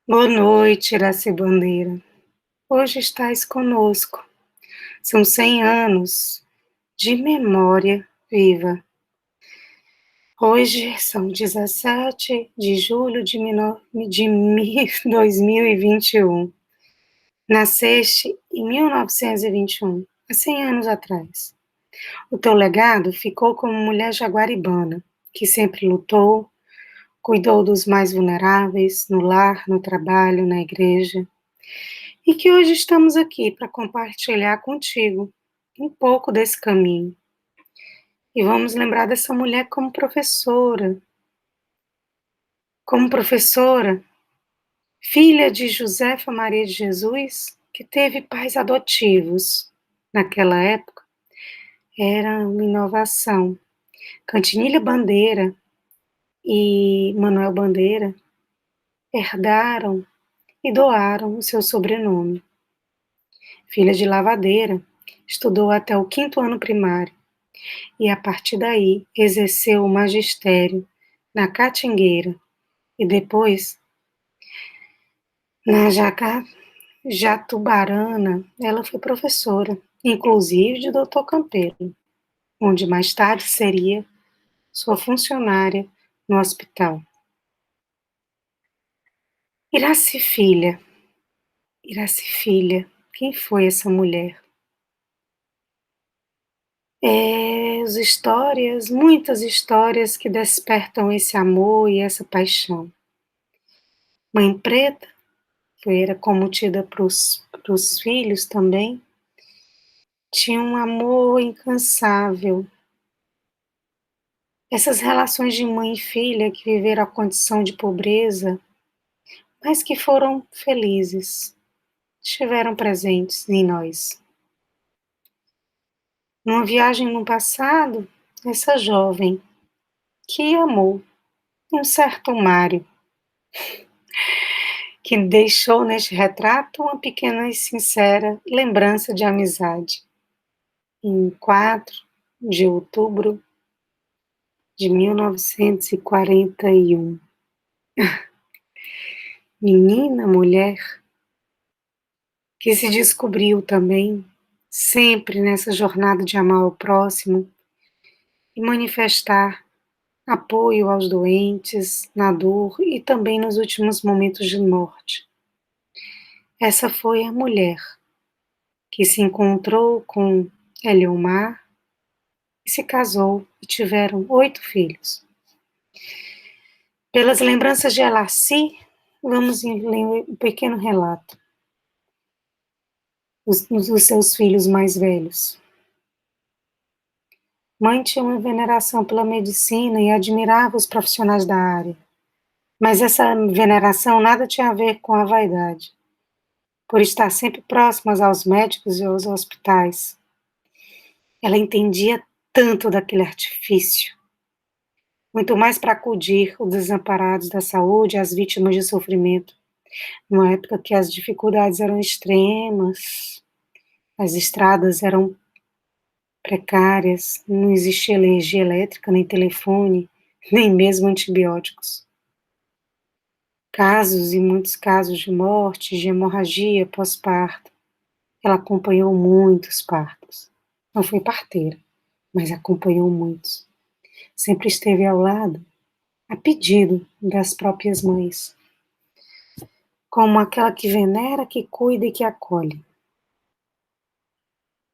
Boa noite, Iraci Bandeira. Hoje estás conosco. São 100 anos de memória viva. Hoje são 17 de julho de 2021. Nasceste em 1921, há 100 anos atrás. O teu legado ficou como mulher jaguaribana, que sempre lutou, cuidou dos mais vulneráveis, no lar, no trabalho, na igreja, e que hoje estamos aqui para compartilhar contigo um pouco desse caminho. E vamos lembrar dessa mulher como professora, filha de Josefa Maria de Jesus, que teve pais adotivos. Naquela época, era uma inovação. Cantinilha Bandeira e Manuel Bandeira herdaram e doaram o seu sobrenome. Filha de lavadeira, estudou até o 5º ano primário e, a partir daí, exerceu o magistério na Catingueira e depois na Jatubarana. Ela foi professora, inclusive de Dr. Campelo, onde mais tarde seria sua funcionária no hospital. Iraci filha, quem foi essa mulher? As histórias, muitas histórias que despertam esse amor e essa paixão. Mãe preta, era como tida para os filhos também, tinha um amor incansável. Essas relações de mãe e filha que viveram a condição de pobreza, mas que foram felizes, estiveram presentes em nós. Numa viagem no passado, essa jovem que amou um certo Mário, que deixou neste retrato uma pequena e sincera lembrança de amizade. Em 4 de outubro de 1941. Menina, mulher, que se descobriu também, sempre nessa jornada de amar o próximo e manifestar apoio aos doentes, na dor e também nos últimos momentos de morte. Essa foi a mulher que se encontrou com Eliomar e se casou e tiveram 8 filhos. Pelas lembranças de Elaci, vamos ler um pequeno relato dos seus filhos mais velhos. Mãe tinha uma veneração pela medicina e admirava os profissionais da área, mas essa veneração nada tinha a ver com a vaidade, por estar sempre próximas aos médicos e aos hospitais. Ela entendia tanto daquele artifício, muito mais para acudir os desamparados da saúde, as vítimas de sofrimento, numa época que as dificuldades eram extremas, as estradas eram precárias, não existia energia elétrica, nem telefone, nem mesmo antibióticos. Casos e muitos casos de morte, de hemorragia pós-parto. Ela acompanhou muitos partos. Não foi parteira, mas acompanhou muitos. Sempre esteve ao lado, a pedido das próprias mães, como aquela que venera, que cuida e que acolhe.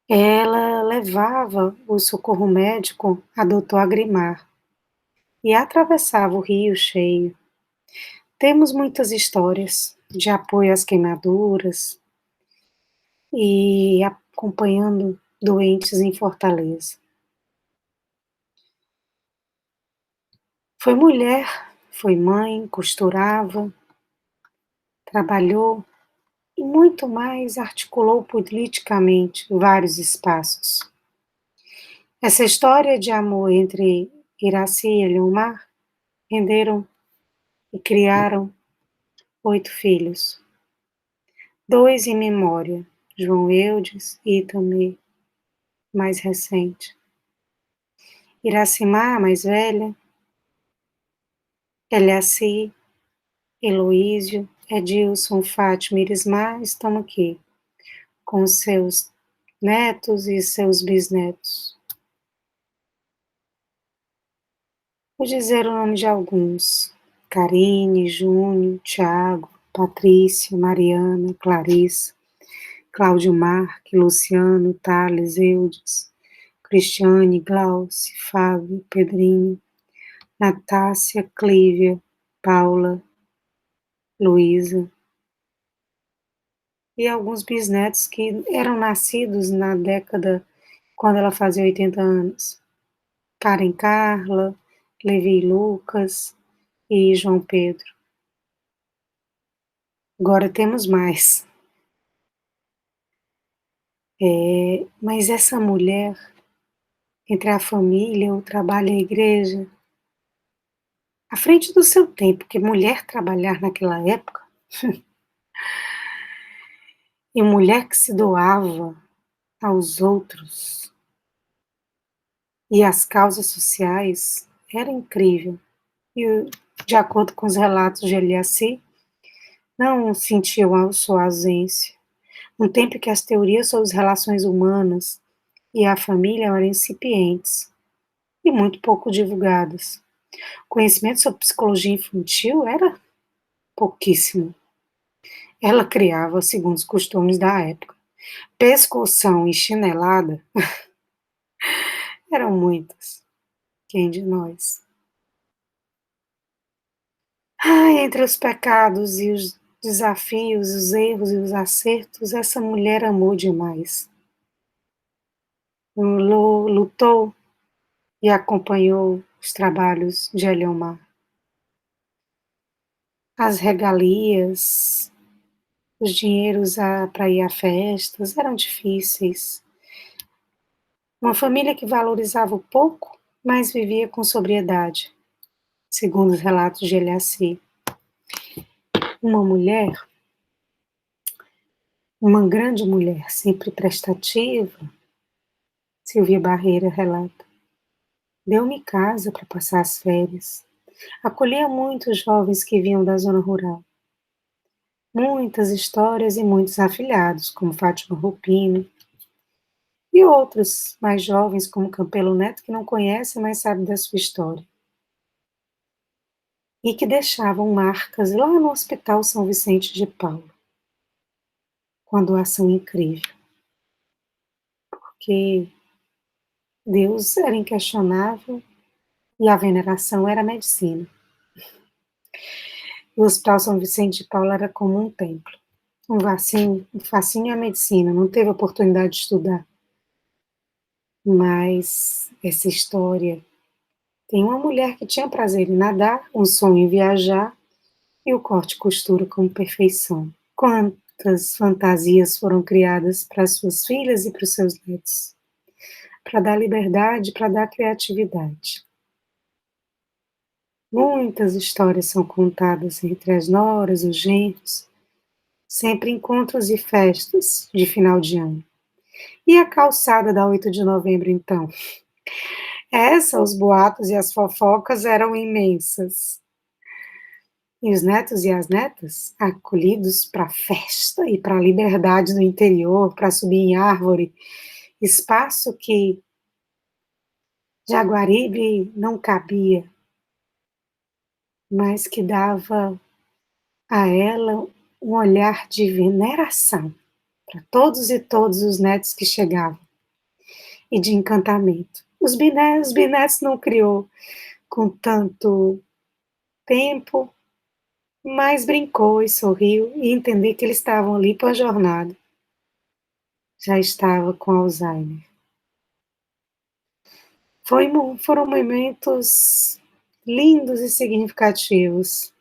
Ela levava o socorro médico a Doutor Agrimar e atravessava o rio cheio. Temos muitas histórias de apoio às queimaduras e acompanhando doentes em Fortaleza. Foi mulher, foi mãe, costurava, trabalhou e muito mais articulou politicamente vários espaços. Essa história de amor entre Iraci e Eliomar renderam e criaram 8 filhos. 2 em memória, João Eudes e Itamir, mais recente. Iracimar, mais velha, Eliaci, Heloísio, Edilson, Fátima e Irismar estão aqui, com os seus netos e seus bisnetos. Vou dizer o nome de alguns: Karine, Júnior, Tiago, Patrícia, Mariana, Clarissa, Cláudio Marque, Luciano, Thales, Eudes, Cristiane, Glauce, Fábio, Pedrinho, Natácia, Clívia, Paula, Luísa, e alguns bisnetos que eram nascidos na década quando ela fazia 80 anos. Karen Carla, Levi Lucas e João Pedro. Agora temos mais. Mas essa mulher, entre a família, o trabalho e a igreja, à frente do seu tempo, porque mulher trabalhar naquela época, e mulher que se doava aos outros e às causas sociais, era incrível. E, de acordo com os relatos de Eliassi, não sentiu a sua ausência. Um tempo em que as teorias sobre as relações humanas e a família eram incipientes e muito pouco divulgadas. O conhecimento sobre psicologia infantil era pouquíssimo. Ela criava segundo os costumes da época. Pescoção e chinelada eram muitas. Quem de nós? Entre os pecados e os desafios, os erros e os acertos, essa mulher amou demais. Lutou e acompanhou os trabalhos de Eliomar. As regalias, os dinheiros para ir a festas eram difíceis. Uma família que valorizava o pouco, mas vivia com sobriedade, segundo os relatos de Eliassi. Uma mulher, uma grande mulher, sempre prestativa, Silvia Barreira relata. Deu-me casa para passar as férias. Acolhia muitos jovens que vinham da zona rural. Muitas histórias e muitos afilhados, como Fátima Rupino, e outros mais jovens, como Campelo Neto, que não conhecem, mas sabem da sua história. E que deixavam marcas lá no Hospital São Vicente de Paulo, com a doação incrível. Porque Deus era inquestionável e a veneração era a medicina. O Hospital São Vicente de Paulo era como um templo. Um facinho é a medicina, não teve oportunidade de estudar. Mas essa história tem uma mulher que tinha prazer em nadar, um sonho em viajar e o corte e costura com perfeição. Quantas fantasias foram criadas para suas filhas e para os seus netos? Para dar liberdade, para dar criatividade. Muitas histórias são contadas entre as noras, os genros, sempre encontros e festas de final de ano. E a calçada da 8 de novembro, então? Os boatos e as fofocas eram imensas. E os netos e as netas, acolhidos para a festa e para a liberdade do interior, para subir em árvore, espaço que Jaguaribe não cabia, mas que dava a ela um olhar de veneração para todos e todos os netos que chegavam, e de encantamento. Os bisnetos não criou com tanto tempo, mas brincou e sorriu e entendeu que eles estavam ali para a jornada. Já estava com Alzheimer. Foram momentos lindos e significativos.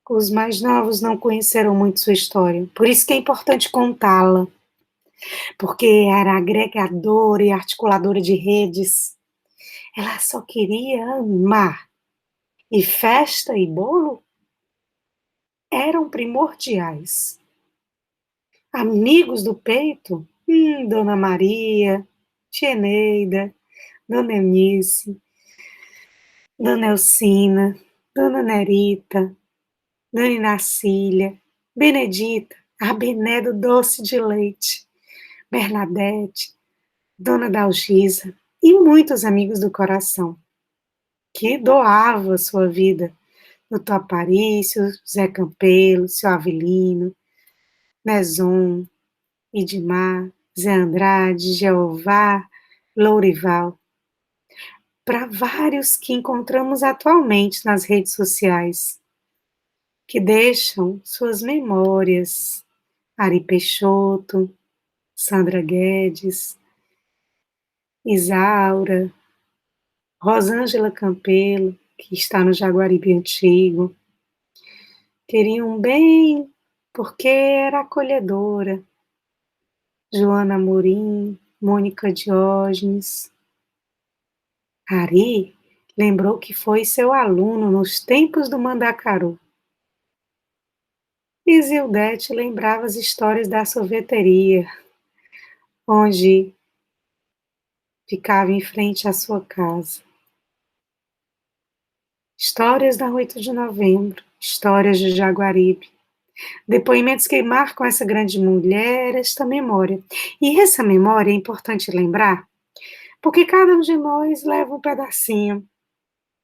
Os mais novos não conheceram muito sua história, por isso que é importante contá-la, porque era agregadora e articuladora de redes. Ela só queria amar. E festa e bolo eram primordiais. Amigos do peito? Dona Maria, Tia Neida, Dona Eunice, Dona Elcina, Dona Nerita, Dona Inacília, Benedita, a Bené do doce de leite, Bernadette, Dona Dalgisa e muitos amigos do coração, que doavam sua vida. Doutor Aparício, Zé Campelo, seu Avelino, Meson, Idimar, Zé Andrade, Jeová, Lourival, para vários que encontramos atualmente nas redes sociais, que deixam suas memórias. Ari Peixoto, Sandra Guedes, Isaura, Rosângela Campelo, que está no Jaguaribe Antigo, queriam bem porque era acolhedora. Joana Amorim, Mônica Diógenes. Ari lembrou que foi seu aluno nos tempos do Mandacaru. E Zildete lembrava as histórias da sorveteria, onde ficava em frente à sua casa. Histórias da 8 de novembro, histórias de Jaguaribe, depoimentos que marcam essa grande mulher, esta memória. E essa memória é importante lembrar, porque cada um de nós leva um pedacinho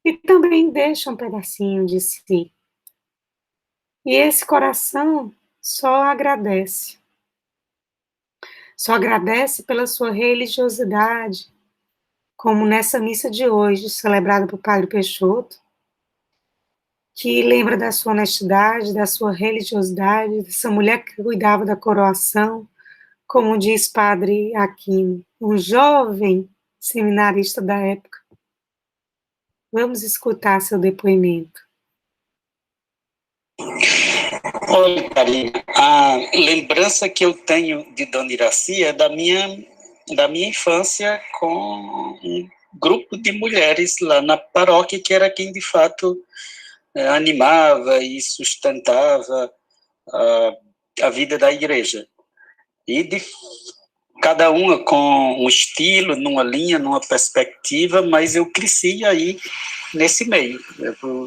e também deixa um pedacinho de si. E esse coração só agradece pela sua religiosidade, como nessa missa de hoje, celebrada por Padre Peixoto, que lembra da sua honestidade, da sua religiosidade, dessa mulher que cuidava da coroação, como diz Padre Aquino, um jovem seminarista da época. Vamos escutar seu depoimento. Olha, Karina, a lembrança que eu tenho de Dona Iraci é da minha infância com um grupo de mulheres lá na paróquia, que era quem de fato animava e sustentava a vida da igreja. E cada uma com um estilo, numa linha, numa perspectiva, mas eu cresci aí nesse meio.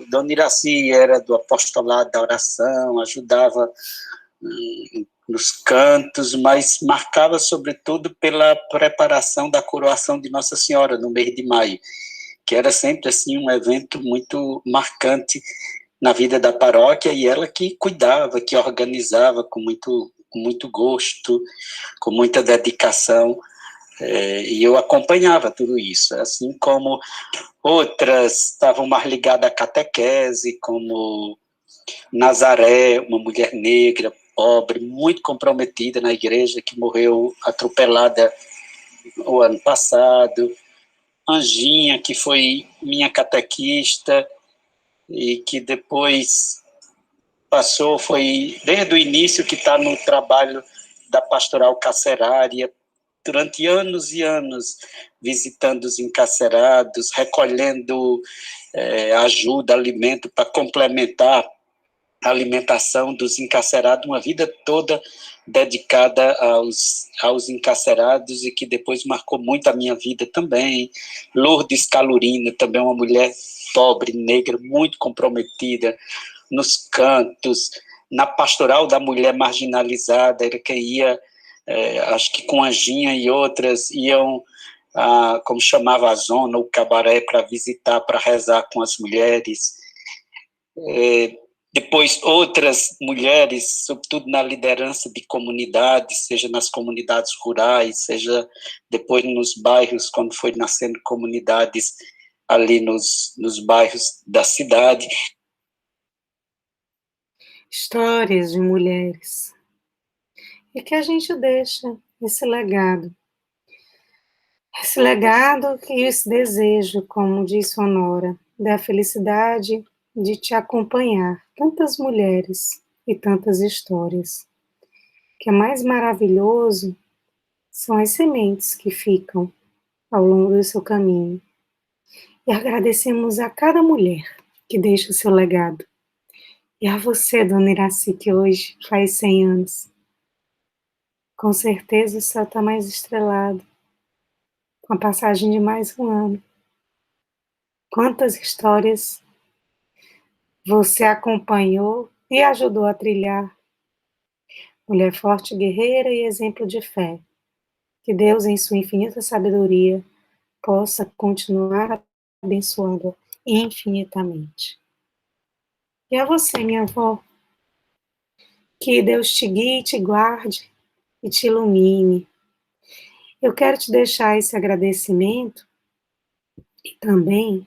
Dona Iraci era do apostolado da oração, ajudava nos cantos, mas marcava sobretudo pela preparação da coroação de Nossa Senhora no mês de maio, que era sempre assim um evento muito marcante na vida da paróquia, e ela que cuidava, que organizava com muito gosto, com muita dedicação, e eu acompanhava tudo isso, assim como outras estavam mais ligadas à catequese, como Nazaré, uma mulher negra, pobre, muito comprometida na igreja, que morreu atropelada o ano passado. Anjinha, que foi minha catequista e que depois foi desde o início que está no trabalho da pastoral carcerária, durante anos e anos, visitando os encarcerados, recolhendo ajuda, alimento para complementar a alimentação dos encarcerados, uma vida toda dedicada aos encarcerados, e que depois marcou muito a minha vida também. Lourdes Calurina, também uma mulher pobre, negra, muito comprometida nos cantos, na pastoral da mulher marginalizada, era quem ia, acho que com Anjinha e outras, iam, como chamava a zona, o cabaré, para visitar, para rezar com as mulheres. Depois outras mulheres, sobretudo na liderança de comunidades, seja nas comunidades rurais, seja depois nos bairros, quando foi nascendo comunidades ali nos bairros da cidade. Histórias de mulheres. E que a gente deixa esse legado. Esse legado e esse desejo, como diz Honora, da felicidade de te acompanhar, tantas mulheres e tantas histórias. O que é mais maravilhoso são as sementes que ficam ao longo do seu caminho. E agradecemos a cada mulher que deixa o seu legado. E a você, Dona Iraci, que hoje faz 100 anos. Com certeza o céu está mais estrelado, com a passagem de mais um ano. Quantas histórias você acompanhou e ajudou a trilhar. Mulher forte, guerreira e exemplo de fé. Que Deus, em sua infinita sabedoria, possa continuar abençoando infinitamente. E a você, minha avó, que Deus te guie, te guarde e te ilumine. Eu quero te deixar esse agradecimento e também